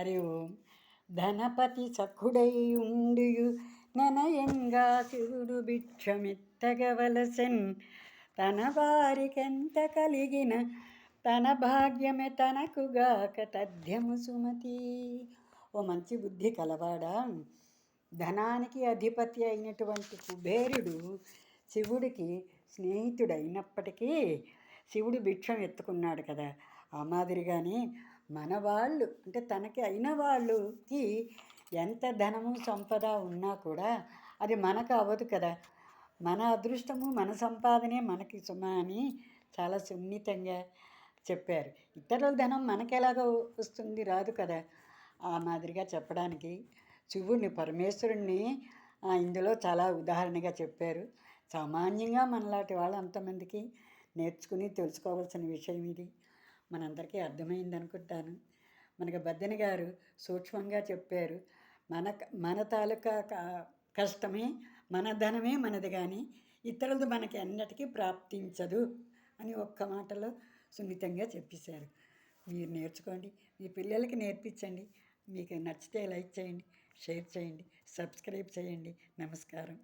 హరి ఓం. ధనపతి సఖుడై ఉండియు ననయంగా శివుడు భిక్షమెత్తగవలసెన్. తన వారికెంత కలిగిన తన భాగ్యమే తనకుగాక తథ్యము సుమతి. ఓ మంచి బుద్ధి కలవాడా, ధనానికి అధిపతి అయినటువంటి కుబేరుడు శివుడికి స్నేహితుడైనప్పటికీ శివుడు భిక్షం ఎత్తుకున్నాడు కదా. ఆ మాదిరిగానే మన వాళ్ళు అంటే తనకి అయిన వాళ్ళకి ఎంత ధనము సంపద ఉన్నా కూడా అది మనకు అవ్వదు కదా. మన అదృష్టము మన సంపాదనే మనకి సుమ అని చాలా సున్నితంగా చెప్పారు. ఇతరుల ధనం మనకెలాగో వస్తుంది, రాదు కదా. ఆ మాదిరిగా చెప్పడానికి శివుడిని పరమేశ్వరుణ్ణి ఇందులో చాలా ఉదాహరణగా చెప్పారు. సామాన్యంగా మనలాంటి వాళ్ళు అంతమందికి నేర్చుకుని తెలుసుకోవాల్సిన విషయం ఇది. మనందరికీ అర్థమైంది అనుకుంటాను. మనకి బద్దెన గారు సూక్ష్మంగా చెప్పారు. మన తాలూకా కష్టమే మన ధనమే మనది, కానీ ఇతరులది మనకి ఎన్నటికీ ప్రాప్తించదు అని ఒక్క మాటలో సున్నితంగా చెప్పేశారు. మీరు నేర్చుకోండి, మీ పిల్లలకి నేర్పించండి. మీకు నచ్చితే లైక్ చేయండి, షేర్ చేయండి, సబ్స్క్రైబ్ చేయండి. నమస్కారం.